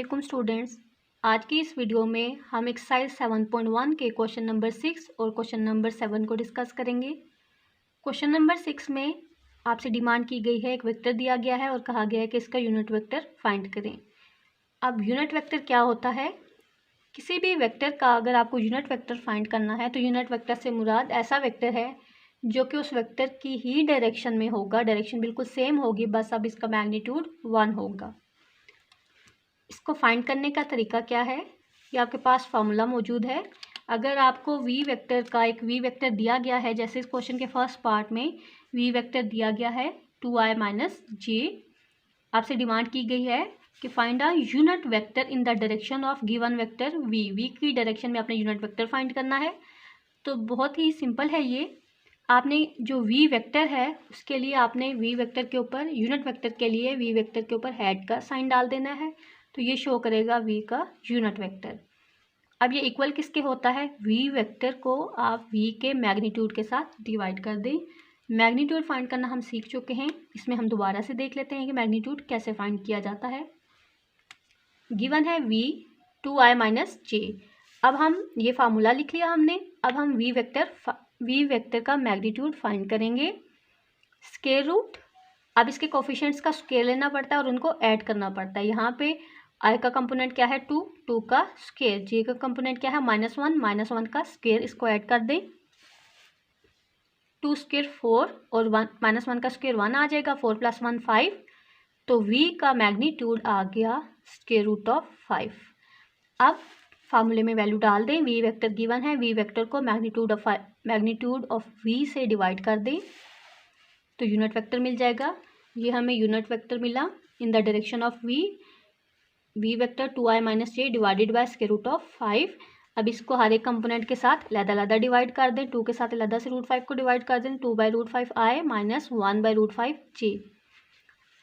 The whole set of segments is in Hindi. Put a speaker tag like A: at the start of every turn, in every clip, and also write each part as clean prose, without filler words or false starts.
A: वालेकुम स्टूडेंट्स। आज की इस वीडियो में हम एक्सरसाइज 7.1 के क्वेश्चन नंबर 6 और क्वेश्चन नंबर 7 को डिस्कस करेंगे। क्वेश्चन नंबर 6 में आपसे डिमांड की गई है, एक वेक्टर दिया गया है और कहा गया है कि इसका यूनिट वेक्टर फाइंड करें। अब यूनिट वेक्टर क्या होता है? किसी भी वेक्टर का अगर आपको यूनिट वेक्टर फाइंड करना है तो यूनिट वेक्टर से मुराद ऐसा वेक्टर है जो कि उस वेक्टर की ही डायरेक्शन में होगा, डायरेक्शन बिल्कुल सेम होगी, बस अब इसका मैग्नीट्यूड 1 होगा। इसको फाइंड करने का तरीका क्या है? ये आपके पास फार्मूला मौजूद है। अगर आपको वी वेक्टर का एक वी वेक्टर दिया गया है, जैसे इस क्वेश्चन के फर्स्ट पार्ट में वी वेक्टर दिया गया है 2i माइनस जे, आपसे डिमांड की गई है कि find a unit vector in the direction of given vector V. V की डायरेक्शन में आपने यूनिट वेक्टर फाइंड करना है। तो बहुत ही सिंपल है ये। आपने जो वी वेक्टर है उसके लिए आपने वी वेक्टर के ऊपर, यूनिट वेक्टर के लिए वी वेक्टर के ऊपर हेड का साइन डाल देना है, तो ये शो करेगा वी का यूनिट वेक्टर। अब ये इक्वल किसके होता है? वी वेक्टर को आप वी के मैग्नीट्यूड के साथ डिवाइड कर दें। मैग्नीट्यूड फाइंड करना हम सीख चुके हैं, इसमें हम दोबारा से देख लेते हैं कि मैग्नीट्यूड कैसे फाइंड किया जाता है। गिवन है वी 2i माइनस जे। अब हम ये फार्मूला लिख लिया हमने। अब हम वी वेक्टर का मैग्नीट्यूड फाइंड करेंगे। स्क्वायर रूट, अब इसके कोफिशिएंट्स का स्क्वायर लेना पड़ता है और उनको ऐड करना पड़ता है। यहाँ पे i का कंपोनेंट क्या है? 2, 2 का स्क्वायर। j का कंपोनेंट क्या है? -1, -1 का स्क्वायर। इसको ऐड कर दें। 2 स्क्वायर 4 और 1 का स्क्वायर 1 आ जाएगा। 4 + 1 5। तो v का मैग्नीट्यूड आ गया स्क्वायर रूट ऑफ 5। अब फार्मूले में वैल्यू डाल दें। वी वेक्टर गिवन है, वी वेक्टर को मैग्नीट्यूड ऑफ v से डिवाइड कर दें तो यूनिट वेक्टर मिल जाएगा। ये हमें यूनिट वेक्टर मिला in the direction of we vector 2i minus J divided by square root of 5। अब इसको हर एक कंपोनेंट के साथ अलग-अलग डिवाइड कर दें। 2 के साथ अलग से √5 को डिवाइड कर दें। 2/√5i minus 1/√5j।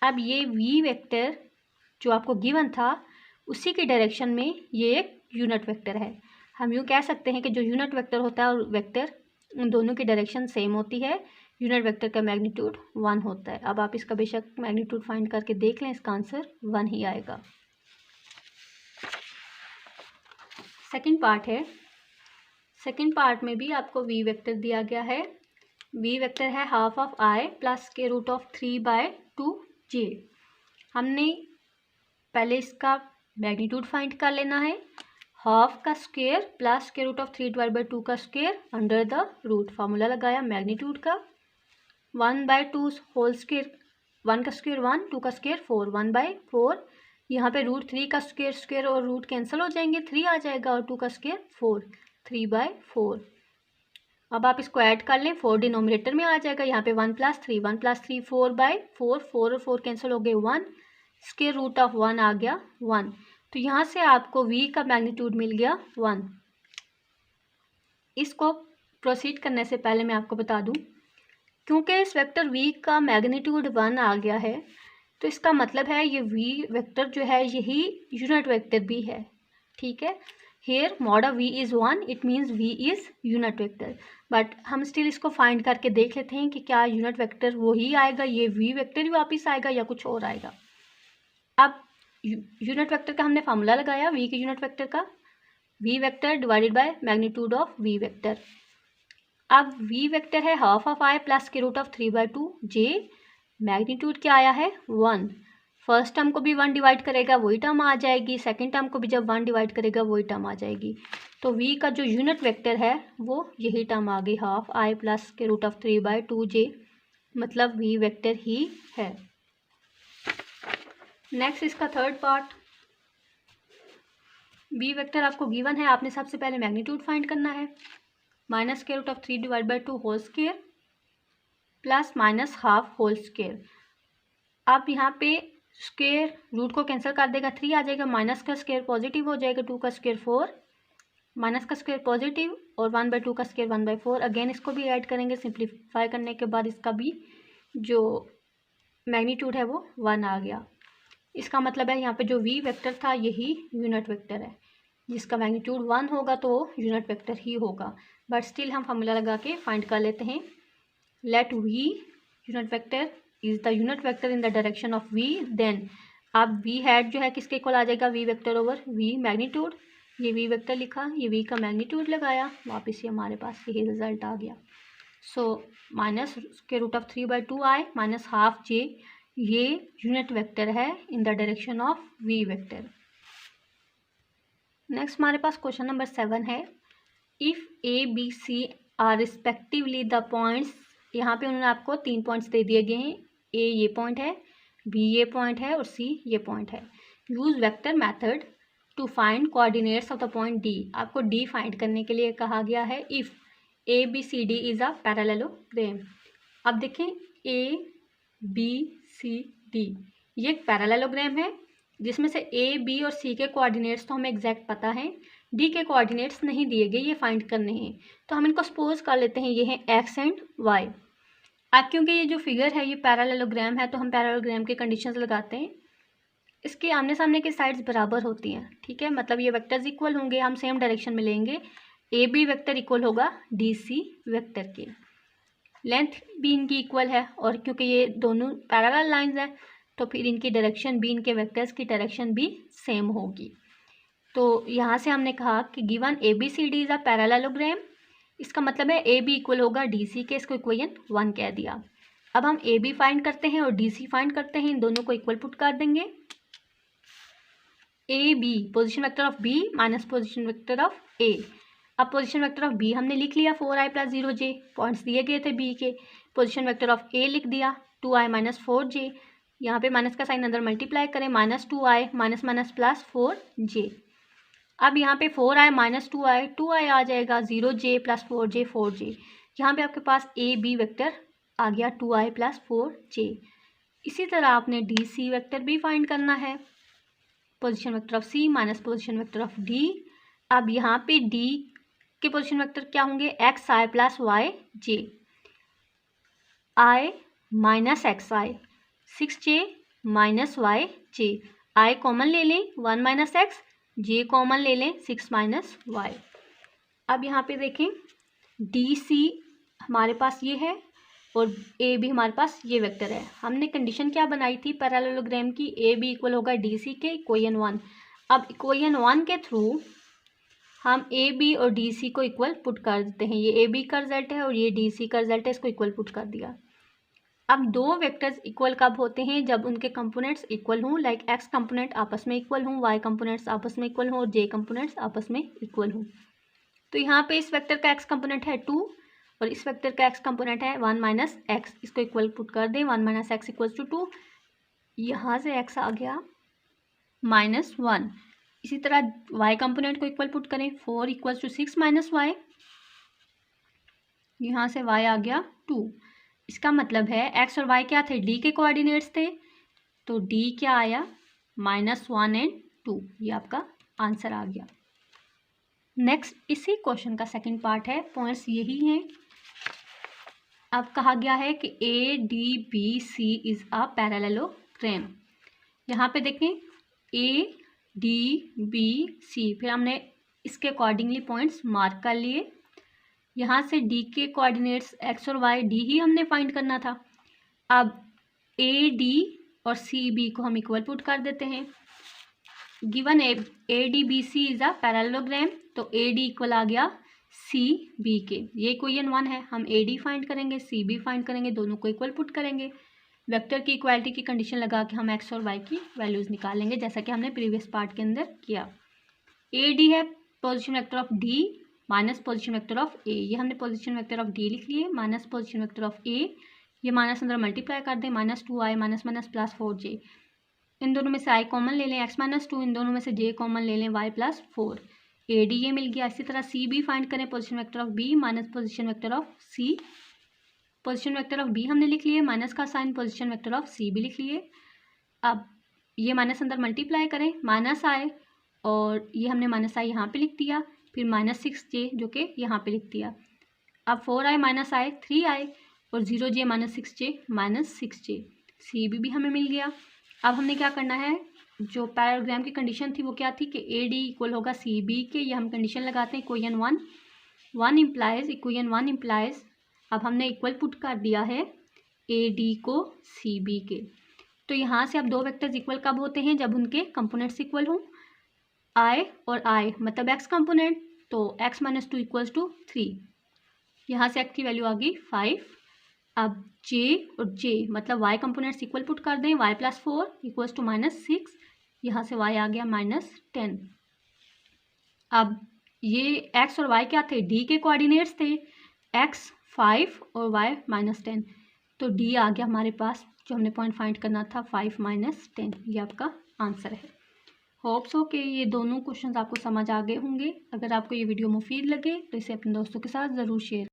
A: अब ये वी वेक्टर जो आपको गिवन था उसी के डायरेक्शन में ये एक यूनिट वेक्टर है। हम यूँ कह सकते हैं कि जो यूनिट वेक्टर होता है और वेक्टर, उन दोनों की डायरेक्शन सेम होती है। यूनिट वेक्टर का मैग्नीट्यूड 1 होता है। अब आप इसका बेशक मैग्नीट्यूड फाइंड करके देख लें, इसका आंसर 1 ही आएगा। सेकंड पार्ट है। सेकंड पार्ट में भी आपको वी वेक्टर दिया गया है। वी वेक्टर है half of i plus square root of 3/2j। हमने पहले इसका मैग्नीट्यूड फाइंड कर लेना है। हाफ का square plus square root of 3/2 का square under the root. Formula लगाया मैग्नीट्यूड का। 1/2 होल स्क्वायर, 1 का स्क्वायर 1, 2 का स्क्वायर 4, 1/4। यहाँ पे √3 का स्क्वायर और रूट कैंसिल हो जाएंगे, 3 आ जाएगा और 2 का स्क्वायर 4, 3/4। अब आप इसको ऐड कर लें, 4 डिनोमिनेटर में आ जाएगा। यहाँ पे 1 + 3, 1 + 3 4/4, 4 और 4 कैंसिल हो गए 1, स्क्वायर रूट ऑफ 1 आ गया 1। तो यहाँ से आपको v का मैग्नीट्यूड मिल गया 1। इसको प्रोसीड करने से पहले मैं आपको बता दूँ, क्योंकि इस वेक्टर v का मैग्नीट्यूड 1 आ गया है तो इसका मतलब है ये v वेक्टर जो है यही यूनिट वेक्टर भी है। ठीक है, here mod of v is 1, it means v is unit vector. But हम स्टिल इसको फाइंड करके देख लेते हैं कि क्या यूनिट वेक्टर वही आएगा, ये v वेक्टर ही वापस आएगा या कुछ और आएगा। अब यूनिट वेक्टर का हमने फार्मूला लगाया, v के यूनिट वेक्टर का, v vector divided by magnitude of v vector. अब v वेक्टर है half of i plus square root of 3/2j। Magnitude क्या आया है? 1। फर्स्ट टर्म को भी 1 डिवाइड करेगा वही टर्म आ जाएगी, सेकंड टर्म को भी जब 1 डिवाइड करेगा वही टर्म आ जाएगी। तो v का जो यूनिट वेक्टर है वो यही टर्म आ गई, half i plus square root of 3/2j, मतलब v वेक्टर ही है। नेक्स्ट इसका थर्ड पार्ट। v वेक्टर आपको गिवन है, आपने सबसे पहले मैग्नीट्यूड फाइंड करना है। Minus square root of 3/2 whole square plus minus half whole square. आप यहाँ पे स्क्वायर रूट को कैंसिल कर देगा, 3 आ जाएगा, माइनस का स्क्वायर पॉजिटिव हो जाएगा, 2 का स्क्वायर 4, माइनस का स्क्वायर पॉजिटिव और 1/2 का स्क्वायर 1/4। अगेन इसको भी ऐड करेंगे, सिंप्लीफाई करने के बाद इसका भी जो मैग्नीट्यूड है वो 1 आ गया। इसका मतलब है यहाँ पे जो v वेक्टर था यही यूनिट वेक्टर है, जिसका मैग्नीट्यूड 1 होगा तो यूनिट वेक्टर ही होगा। बट स्टिल हम फार्मूला लगा के फाइंड कर लेते हैं। Let v unit vector is the unit vector in the direction of v, then अब वी हैट जो है किसके इक्वल आ जाएगा, V vector over V magnitude. ये वी वेक्टर लिखा, ये वी का मैग्नीट्यूड लगाया, वापस ये हमारे पास यही रिजल्ट आ गया। सो माइनस के root of 3/2i minus half j, ये यूनिट वेक्टर है in the direction of we vector. Next हमारे पास क्वेश्चन नंबर 7 है, if A B C are respectively the points, यहाँ पे उन्होंने आपको 3 पॉइंट्स दे दिए गए हैं, ए ये पॉइंट है, बी ये पॉइंट है और सी ये पॉइंट है। Use vector method to find coordinates of the point D, आपको डी फाइंड करने के लिए कहा गया है। If A B C D is a parallelogram. अब देखें ए बी सी डी ये एक पैरेललोग्राम है जिसमें से ए बी और सी के कोऑर्डिनेट्स तो हमें एग्जैक्ट पता है, डी के कोऑर्डिनेट्स नहीं दिए गए, ये फाइंड करने हैं। तो हम इनको सपोज कर लेते हैं ये हैं एक्स एंड वाई। अब क्योंकि ये जो फिगर है ये पैरेललोग्राम है तो हम पैरेललोग्राम के कंडीशंस लगाते हैं, इसके आमने सामने की साइड्स बराबर होती हैं, ठीक है, मतलब ये वेक्टर्स इक्वल होंगे, हम सेम डायरेक्शन में लेंगे। ए बी वेक्टर इक्वल होगा डी सी वेक्टर के, लेंथ भी इनकी इक्वल है और क्योंकि ये दोनों पैरेलल लाइंस हैं तो फिर इनकी डायरेक्शन भी, इनके वेक्टर्स की डायरेक्शन भी सेम होगी। तो यहाँ से हमने कहा कि given A B C D is a parallelogram, इसका मतलब है ए बी इक्वल होगा डी सी के, इसको इक्वेशन 1 कह दिया। अब हम ए बी फाइंड करते हैं और डी सी फाइंड करते हैं, इन दोनों को इक्वल पुट कर देंगे। A B position vector of B minus position vector of A. अब पोजीशन वेक्टर ऑफ बी हमने लिख लिया 4i + 0j, पॉइंट्स दिए गए थे बी के। पोजीशन वेक्टर ऑफ ए लिख दिया 2i - 4j, यहाँ पे माइनस का साइन अंदर मल्टीप्लाई करें, -2i minus minus plus 4j। अब यहाँ पे 4i - 2i आ जाएगा, 0j + 4j 4j। यहाँ पे आपके पास ए बी वेक्टर आ गया 2i + 4j। इसी तरह आपने डी सी वेक्टर भी फाइंड करना है, position vector of C minus position vector of D. अब यहाँ पे डी के पोजीशन वेक्टर क्या होंगे, xi + yj, i - xi, 6j - yj, i common ले लें 1 - x, j कॉमन ले लें 6 - y। अब यहाँ पे देखें डी सी हमारे पास ये है और ए बी हमारे पास ये वेक्टर है। हमने कंडीशन क्या बनाई थी पैरेललोग्राम की, ए बी इक्वल होगा डी सी के, इक्वेशन 1। अब इक्वेशन 1 के थ्रू हम ए बी और डी सी को इक्वल पुट कर देते हैं। ये ए बी का रिजल्ट है और ये डी सी का रिजल्ट है, इसको इक्वल पुट कर दिया। अब दो वेक्टर्स इक्वल कब होते हैं, जब उनके कंपोनेंट्स इक्वल हों, लाइक एक्स कंपोनेंट आपस में इक्वल हों, वाई कंपोनेंट्स आपस में इक्वल हों और जे कंपोनेंट्स आपस में इक्वल हों। तो यहाँ पे इस वेक्टर का एक्स कंपोनेंट है 2 और इस वेक्टर का एक्स कंपोनेंट है 1 - x, इसको इक्वल पुट कर दें, 1 - x = 2। यहाँ से x आ गया -1। इसी तरह y कंपोनेंट को इक्वल पुट करें, 4 = 6 - y, यहाँ से y आ गया 2। इसका मतलब है x और y क्या थे, d के कोऑर्डिनेट्स थे, तो d क्या आया -1 और 2, ये आपका आंसर आ गया। नेक्स्ट इसी क्वेश्चन का सेकंड पार्ट है, पॉइंट्स यही हैं। अब कहा गया है कि A D B C is a parallelogram. यहाँ पे देखें ए डी बी सी, फिर हमने इसके अकॉर्डिंगली पॉइंट्स मार्क कर लिए। यहाँ से डी के कोऑर्डिनेट्स एक्स और वाई, डी ही हमने फाइंड करना था। अब ए डी और सी बी को हम इक्वल पुट कर देते हैं। Given A D B C is a parallelogram, तो ए डी इक्वल आ गया सी बी के, ये इक्वेशन 1 है। हम ए डी फाइंड करेंगे, सी बी फाइंड करेंगे, दोनों को इक्वल पुट करेंगे। वेक्टर की इक्वालिटी की कंडीशन लगा के हम एक्स और वाई की वैल्यूज़ निकालेंगे, जैसा कि हमने प्रीवियस पार्ट के अंदर किया। ए डी है position vector of D minus position vector of A, ये हमने पोजीशन वेक्टर ऑफ डी लिख लिए minus position vector of A, ये माइनस अंदर मल्टीप्लाई कर दें, -2i minus minus plus 4j। इन दोनों में से i कॉमन ले लें, x - 2, इन दोनों में से j कॉमन ले लें, y + 4। ए डी ये मिल गया। इसी तरह सी बी फाइंड करें, position vector of B minus position vector of C. Position vector of B हमने लिख लिए, माइनस का sign, position vector of C भी लिख लिए। अब ये माइनस अंदर मल्टीप्लाई करें, -i और ये हमने -i यहाँ पे लिख दिया, फिर -6j जो कि यहाँ पे लिख दिया। अब 4i - i 3i और 0j -6j -6j। C B भी हमें मिल गया। अब हमने क्या करना है, जो पैरेललोग्राम की कंडीशन थी वो क्या थी कि ए डी इक्वल होगा सी बी के, ये हम कंडीशन लगाते हैं इक्वेशन 1 इम्प्लाइज। अब हमने इक्वल पुट कर दिया है ए डी को सी बी के, तो यहाँ से अब दो वेक्टर्स इक्वल कब होते हैं? जब उनके कंपोनेंट्स इक्वल हों। आई और आई मतलब एक्स कंपोनेंट, तो x माइनस 2 इक्वल्स टू 3। यहाँ से x की वैल्यू आ गई 5। अब j और j मतलब y कंपोनेंट्स इक्वल पुट कर दें, y प्लस 4 इक्वल्स टू -6। यहाँ से y आ गया -10। अब ये x और y क्या थे? d के कोऑर्डिनेट्स थे, x 5 और y -10। तो d आ गया हमारे पास, जो हमने पॉइंट फाइंड करना था 5 - 10। ये आपका आंसर है। होप्स हो कि ये दोनों क्वेश्चंस आपको समझ आ गए होंगे। अगर आपको ये वीडियो मुफीद लगे तो इसे अपने दोस्तों के साथ ज़रूर शेयर